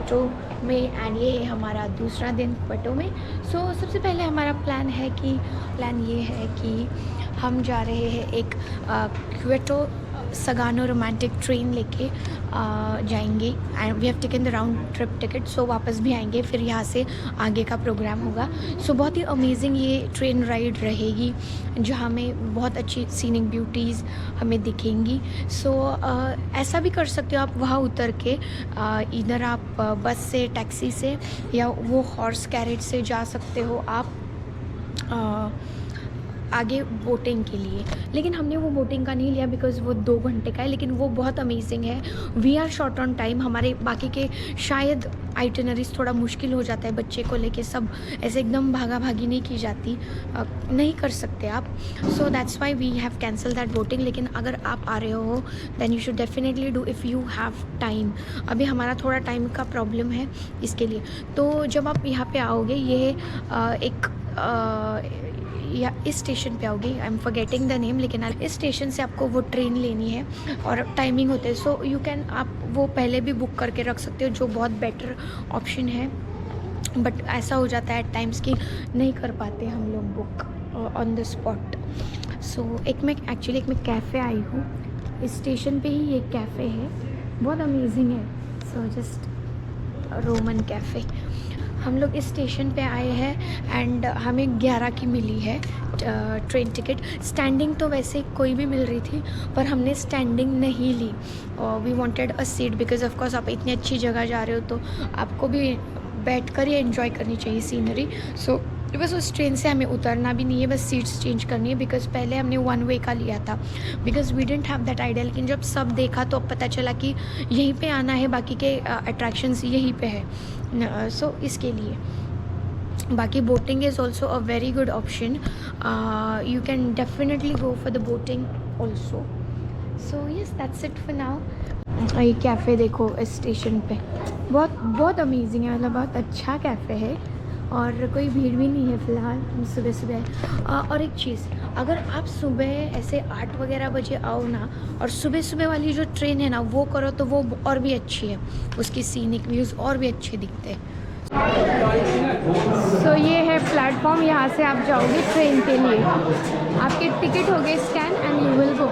Kyoto में and ये है हमारा दूसरा दिन क्योटो में। सबसे पहले हमारा प्लान ये है कि हम जा रहे हैं एक क्योटो सगानो रोमांटिक ट्रेन लेके जाएंगे and we have taken the round trip ticket. वापस भी आएंगे, फिर यहाँ से आगे का प्रोग्राम होगा। बहुत ही अमेजिंग ये ट्रेन राइड रहेगी जहाँ में बहुत अच्छी सीनिक ब्यूटीज़ हमें दिखेंगी। ऐसा भी कर सकते हो आप, वहाँ उतर के इधर आप बस से, टैक्सी से या वो हॉर्स कैरेज से जा सकते हो आप आगे बोटिंग के लिए। लेकिन हमने वो बोटिंग का नहीं लिया बिकॉज़ वो 2 घंटे का है, लेकिन वो बहुत अमेजिंग है। We are short on time, हमारे बाकी के शायद आइटिनरीज थोड़ा मुश्किल हो जाता है बच्चे को लेके, सब ऐसे एकदम भागा भागी नहीं की जाती, नहीं कर सकते आप। That's why we have cancel that boating. लेकिन अगर आप आ रहे हो then you should definitely do if you have time. अभी हमारा थोड़ा टाइम का प्रॉब्लम है इसके लिए। तो जब आप यहाँ पे आओगे, ये या इस स्टेशन पे आओगे, I am forgetting the name, लेकिन इस स्टेशन से आपको वो ट्रेन लेनी है और टाइमिंग होते हैं। यू कैन, आप वो पहले भी बुक करके रख सकते हो, जो बहुत बेटर ऑप्शन है। बट ऐसा हो जाता है एट टाइम्स कि नहीं कर पाते हम लोग बुक ऑन द स्पॉट। एक मैं कैफ़े आई हूँ, इस स्टेशन पे ही ये कैफ़े है, बहुत अमेजिंग है। Just Roman cafe. हम लोग इस स्टेशन पे आए हैं एंड हमें 11 की मिली है ट्रेन टिकट। स्टैंडिंग तो वैसे कोई भी मिल रही थी, पर हमने स्टैंडिंग नहीं ली। We wanted a seat because of course आप इतनी अच्छी जगह जा रहे हो तो आपको भी बैठ कर ही एंजॉय करनी चाहिए सीनरी। बस उस ट्रेन से हमें उतरना भी नहीं है, बस सीट्स चेंज करनी है बिकॉज पहले हमने 1 वे का लिया था because we didn't have that idea. लेकिन जब सब देखा तो अब पता चला कि यहीं पे आना है, बाकी के अट्रैक्शंस यहीं पे है। इसके लिए बाकी boating is also a very good option, you can definitely go for the boating also. Yes, that's it for now. ये कैफ़े देखो इस स्टेशन पे, बहुत अमेजिंग है, मतलब बहुत अच्छा कैफ़े है और कोई भीड़ भी नहीं है फ़िलहाल सुबह। और एक चीज़, अगर आप सुबह ऐसे 8 वगैरह बजे आओ ना और सुबह वाली जो ट्रेन है ना वो करो तो वो और भी अच्छी है, उसकी सीनिक व्यूज़ और भी अच्छे दिखते हैं। ये है प्लेटफॉर्म, यहाँ से आप जाओगे ट्रेन के लिए, आपके टिकट हो गए scan and you will go.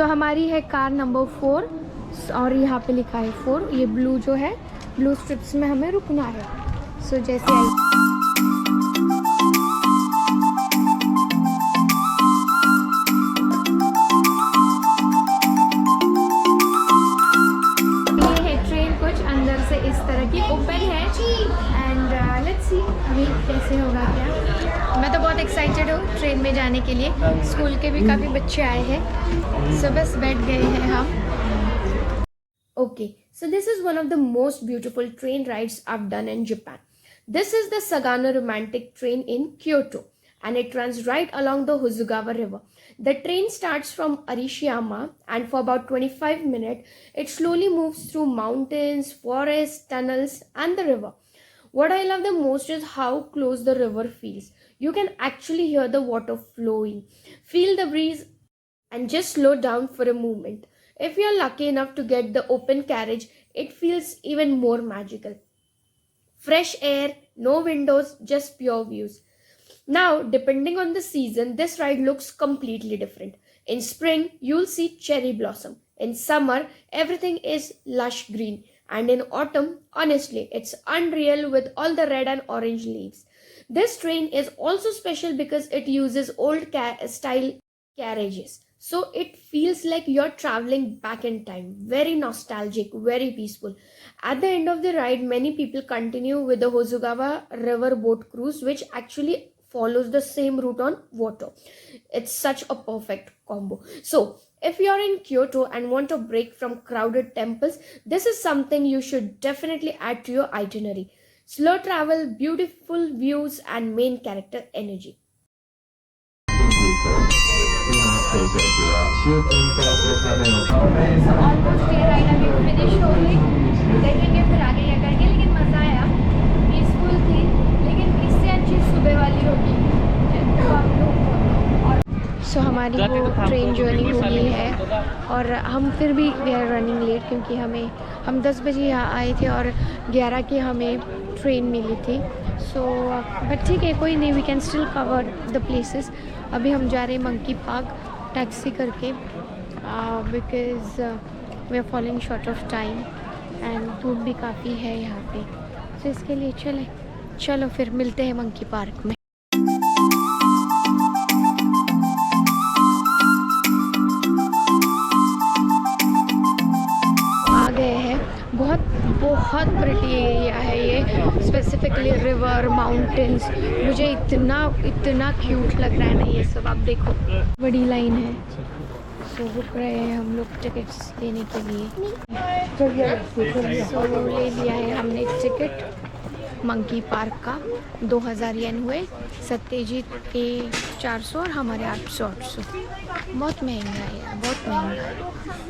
हमारी है कार नंबर 4 और यहाँ पे लिखा है 4, ये ब्लू जो है, ब्लू स्ट्रिप्स में हमें रुकना है। जैसे ये है ट्रेन, कुछ अंदर से इस तरह की ओपन है एंड लेट्स सी अभी कैसे होगा क्या। मैं तो बहुत एक्साइटेड हूँ ट्रेन में जाने के लिए, स्कूल के भी काफ़ी बच्चे आए हैं, बस बैठ गए हैं हम। Okay, so this is one of the most beautiful train rides I've done in Japan. This is the Sagano Romantic Train in Kyoto and it runs right along the Hozugawa River. The train starts from Arishiyama and for about 25 minutes, it slowly moves through mountains, forests, tunnels and the river. What I love the most is how close the river feels. You can actually hear the water flowing, feel the breeze and just slow down for a moment. If you're lucky enough to get the open carriage, it feels even more magical. Fresh air, no windows, just pure views. Now, depending on the season, this ride looks completely different. In spring, you'll see cherry blossom. In summer, everything is lush green. And in autumn, honestly, it's unreal with all the red and orange leaves. This train is also special because it uses old style carriages. So it feels like you're traveling back in time. Very nostalgic, very peaceful. At the end of the ride, many people continue with the Hozugawa River boat cruise, which actually follows the same route on water. It's such a perfect combo. So if you're in Kyoto and want a break from crowded temples, this is something you should definitely add to your itinerary. Slow travel, beautiful views, and main character energy. Almost ये ride अभी finish हो गई, देखेंगे फिर आगे क्या करेंगे। लेकिन मज़ा आया, पीसफुल थी, लेकिन इससे अच्छी सुबह वाली होगी। हमारी वो ट्रेन जर्नी हो गई है और हम फिर भी वी आर रनिंग लेट क्योंकि हम 10 बजे यहाँ आए थे और 11 की हमें ट्रेन मिली थी। सो बट ठीक है, कोई नहीं, we can still cover the places. अभी हम जा रहे हैं मंकी पार्क टैक्सी करके because we are following short of time and धूप भी काफ़ी है यहाँ पे। सो इसके लिए चलो फिर मिलते हैं मंकी पार्क में। आ गए हैं। बहुत बहुत प्रिटी एरिया है ये, स्पेसिफिकली रिवर माउंटेन्स। मुझे इतना क्यूट लग रहा है ना ये सब। आप देखो बड़ी लाइन है। सो रुक रहे हैं हम लोग टिकट्स लेने के लिए। सो ले लिया है हमने टिकट मंकी पार्क का। 2000 येन हुए, सत्यजीत के 400 और हमारे 800। बहुत महंगा है यार, बहुत महंगा है,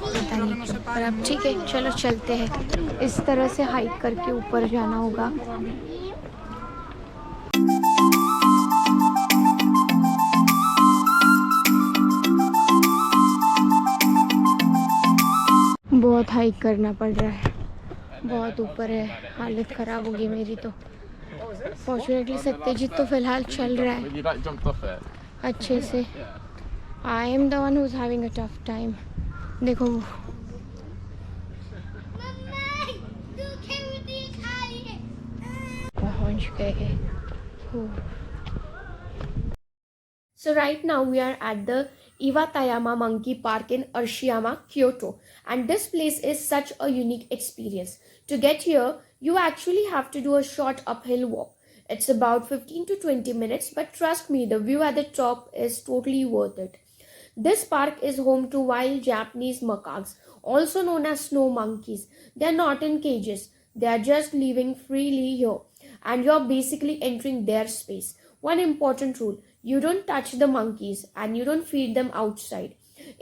पता नहीं क्यों। पर अब ठीक है, चलो चलते हैं। इस तरह से हाइक करके ऊपर जाना होगा। बहुत हाइक करना पड़ रहा है, बहुत ऊपर है, हालत ख़राब होगी मेरी तो। फॉर्चुनेटली सत्यजीत तो फ़िलहाल चल रहा है अच्छे से। I am the one who is having a tough time. देखो पहुंच गए। So right now we are at the Iwatayama Monkey Park in Arashiyama, Kyoto, and this place is such a unique experience. To get here, you actually have to do a short uphill walk. It's about 15 to 20 minutes, but trust me, the view at the top is totally worth it. This park is home to wild Japanese macaques, also known as snow monkeys. They are not in cages. They are just living freely here, and you're basically entering their space. One important rule: you don't touch the monkeys and you don't feed them outside.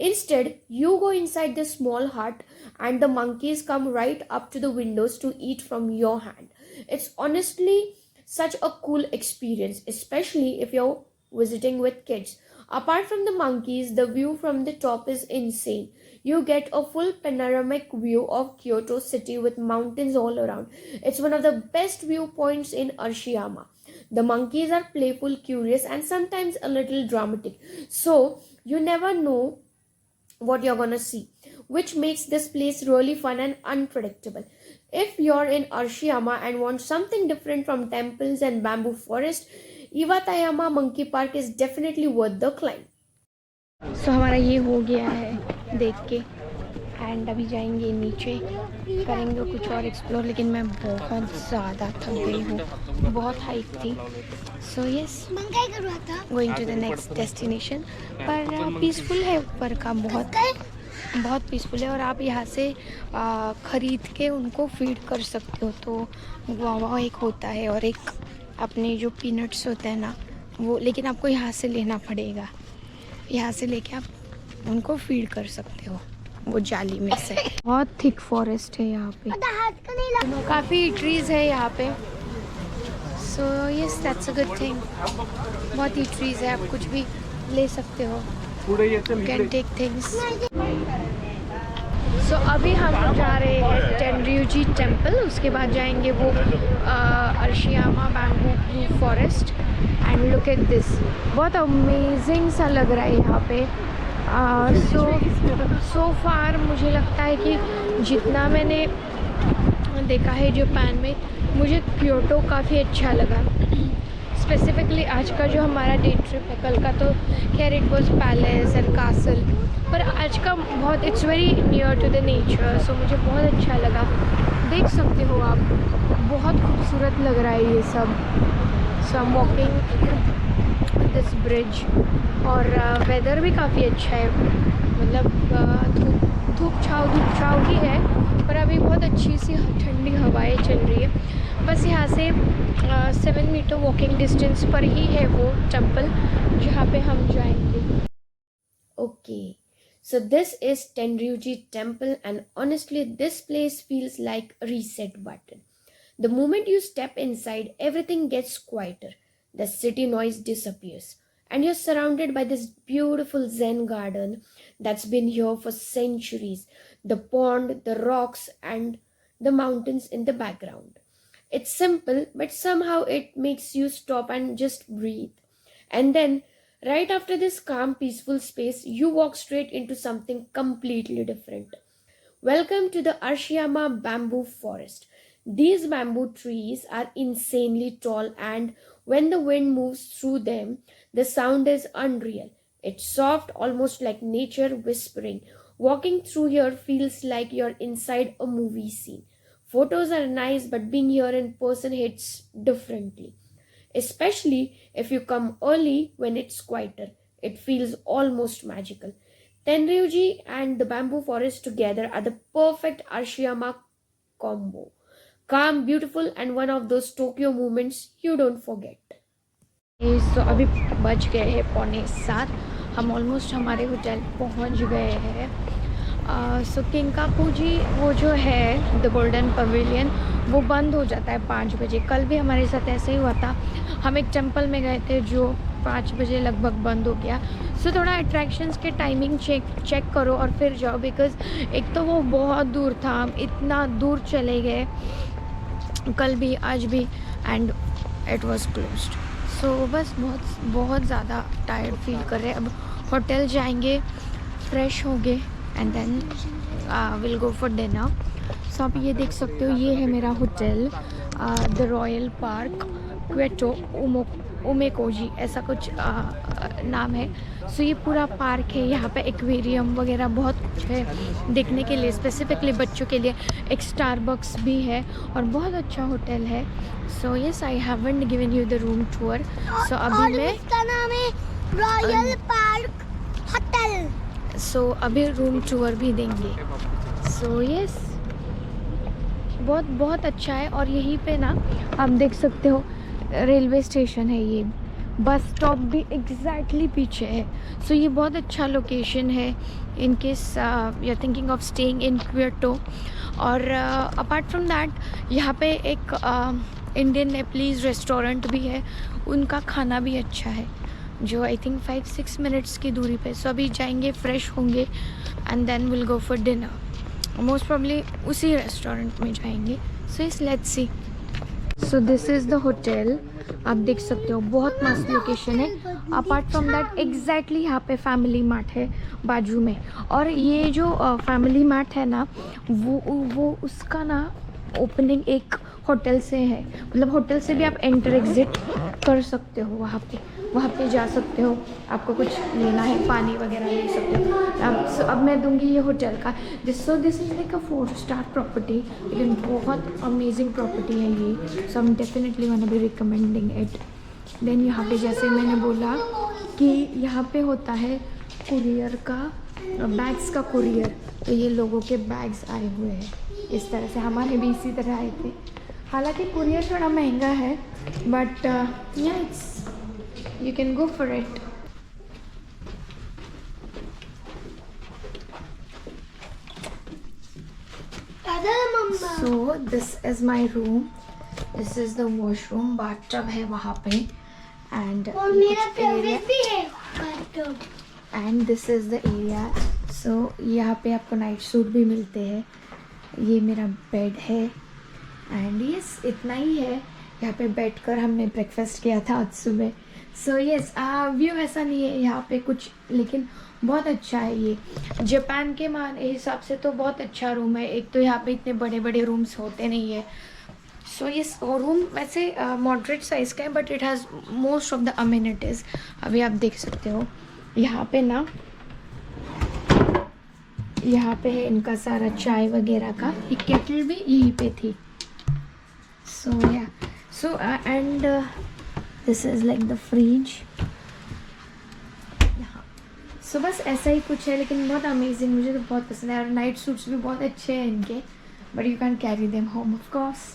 Instead, you go inside the small hut and the monkeys come right up to the windows to eat from your hand. It's honestly such a cool experience, especially if you're visiting with kids. Apart from the monkeys, the view from the top is insane. You get a full panoramic view of Kyoto city with mountains all around. It's one of the best viewpoints in Arashiyama. The monkeys are playful, curious, and sometimes a little dramatic. So, you never know what you're gonna see, which makes this place really fun and unpredictable. If you're in Arashiyama and want something different from temples and bamboo forest, Iwatayama Monkey Park is definitely worth the climb. So हमारा ये हो गया है देख के, and अभी जाएंगे नीचे, करेंगे कुछ और एक्सप्लोर। लेकिन मैं बहुत ज़्यादा थक गई हूँ, बहुत हाइक थी। So yes, going to the next destination. पर पीसफुल है ऊपर का, बहुत पीसफुल है। और आप यहाँ से ख़रीद के उनको फीड कर सकते हो। तो गुआवा एक होता है और एक अपने जो पीनट्स होते हैं ना वो, लेकिन आपको यहाँ से लेना पड़ेगा। यहाँ से लेके आप उनको फीड कर सकते हो वो जाली में से। बहुत थिक फॉरेस्ट है यहाँ पे, काफ़ी ट्रीज़ है यहाँ पे। So yes, that's a good thing. बहुत ही ट्रीज़ है, आप कुछ भी ले सकते हो, कैन टेक थिंग्स। सो अभी हम जा रहे हैं टेनryuji टेम्पल, उसके बाद जाएंगे वो Arashiyama bamboo forest. And look at this, बहुत अमेजिंग सा लग रहा है यहाँ पे। सो फार मुझे लगता है कि जितना मैंने देखा है जापान में, मुझे क्योटो काफ़ी अच्छा लगा। स्पेसिफिकली आज का जो हमारा डे ट्रिप है, कल का तो खैर it was palace and castle, पर आज का बहुत it's very near to the nature. So मुझे बहुत अच्छा लगा। देख सकते हो आप, बहुत खूबसूरत लग रहा है ये सब। So I am walking this bridge, और वेदर भी काफ़ी अच्छा है, मतलब धूप छाँव ही है, पर अभी बहुत अच्छी सी ठंडी हवाएं चल रही है। बस यहाँ से 7 मीटर वॉकिंग डिस्टेंस पर ही है वो टेम्पल जहाँ पे हम जाएंगे। Okay, so this is टेनryuji temple, and honestly this place feels like a reset button. The moment you step inside, everything gets quieter. The city noise disappears and you're surrounded by this beautiful Zen garden that's been here for centuries. The pond, the rocks, and the mountains in the background. It's simple, but somehow it makes you stop and just breathe. And then, right after this calm, peaceful space, you walk straight into something completely different. Welcome to the Arashiyama bamboo forest. These bamboo trees are insanely tall, and when the wind moves through them, the sound is unreal. It's soft, almost like nature whispering. Walking through here feels like you're inside a movie scene. Photos are nice, but being here in person hits differently. Especially if you come early when it's quieter. It feels almost magical. Tenryuji and the bamboo forest together are the perfect Arashiyama combo. Calm, beautiful, and one of those Tokyo moments you don't forget. So अभी बज गए हैं 6:45. हम almost हमारे hotel पहुंच गए हैं. सो किंकापुजी वो जो है द गोल्डन पवेलियन वो बंद हो जाता है 5 बजे. कल भी हमारे साथ ऐसे ही हुआ था. हम एक टेम्पल में गए थे जो 5 बजे लगभग बंद हो गया. सो थोड़ा अट्रैक्शंस के टाइमिंग चेक करो और फिर जाओ, बिकॉज एक तो वो बहुत दूर था. हम इतना दूर चले गए कल भी आज भी, एंड इट वाज क्लोज्ड. सो बस बहुत ज़्यादा टायर्ड फील कर रहे हैं. अब होटल जाएंगे, फ्रेश होंगे, and then will go for dinner. So आप ये देख सकते हो, ये है मेरा hotel, the royal park Kyoto Umekoji ऐसा कुछ नाम है. सो ये पूरा पार्क है. यहाँ पे एक्वेरियम वगैरह बहुत कुछ है देखने के लिए, स्पेसिफिकली बच्चों के लिए. एक स्टारबक्स भी है और बहुत अच्छा होटल है. So yes, I haven't given you the room tour. So अभी मैं, इसका नाम है रॉयल पार्क होटल. सो अभी रूम टूर भी देंगे. सो यस, बहुत अच्छा है. और यहीं पे ना आप देख सकते हो रेलवे स्टेशन है. ये बस स्टॉप भी एग्जैक्टली पीछे है. सो ये बहुत अच्छा लोकेशन है in case you are thinking of staying in Kyoto. और अपार्ट फ्रॉम दैट यहाँ पे एक इंडियन नेपलीज रेस्टोरेंट भी है. उनका खाना भी अच्छा है, जो आई थिंक 5-6 मिनट्स की दूरी पे. सो अभी जाएंगे, फ्रेश होंगे, and then will go for dinner. Most probably उसी रेस्टोरेंट में जाएंगे. सो इस let's see. So this is the hotel. आप देख सकते हो बहुत मस्त लोकेशन है. अपार्ट फ्रॉम दैट एग्जैक्टली यहाँ पे फैमिली मार्ट है बाजू में. और ये जो फैमिली मार्ट है ना, वो उसका ना ओपनिंग एक होटल से है. मतलब होटल से भी आप एंटर एग्जिट कर सकते हो. वहाँ पे जा सकते हो. आपको कुछ लेना है, पानी वगैरह ले सकते हो. अब मैं दूंगी ये होटल का. This is like a four star property, लेकिन बहुत अमेजिंग प्रॉपर्टी है ये. सो हम definitely gonna be recommending it. Then यहाँ पे जैसे मैंने बोला कि यहाँ पे होता है कुरियर का, बैग्स का कुरियर. तो ये लोगों के बैग्स आए हुए हैं इस तरह से. हमारे भी इसी तरह आए थे. हालांकि कुरियर थोड़ा महंगा है, बट या it's you can go for it. So this is my room. This is the washroom. bathtub है वहाँ पे, and और मेरा फेवरेट भी है bathtub. And this is the area. So यहाँ पे आपको नाइट सूट भी मिलते हैं. ये मेरा बेड है, एंड यस इतना ही है. यहाँ पे बैठकर हमने ब्रेकफास्ट किया था आज सुबह. सो यस, व्यू ऐसा नहीं है यहाँ पे कुछ, लेकिन बहुत अच्छा है. ये जापान के हिसाब से तो बहुत अच्छा रूम है. एक तो यहाँ पे इतने बड़े बड़े रूम्स होते नहीं है. सो यस, रूम वैसे मॉडरेट साइज़ का है, but it has most of the amenities. अभी आप देख सकते हो यहाँ पे ना, यहाँ पे है इनका सारा चाय वगैरह का. एक केटल भी यहीं पे थी. सो या, so and this is like the fridge. यहाँ सो बस ऐसा ही कुछ है, लेकिन बहुत अमेजिंग. मुझे तो बहुत पसंद है. और नाइट सूट्स भी बहुत अच्छे हैं इनके, but you can carry them home of course.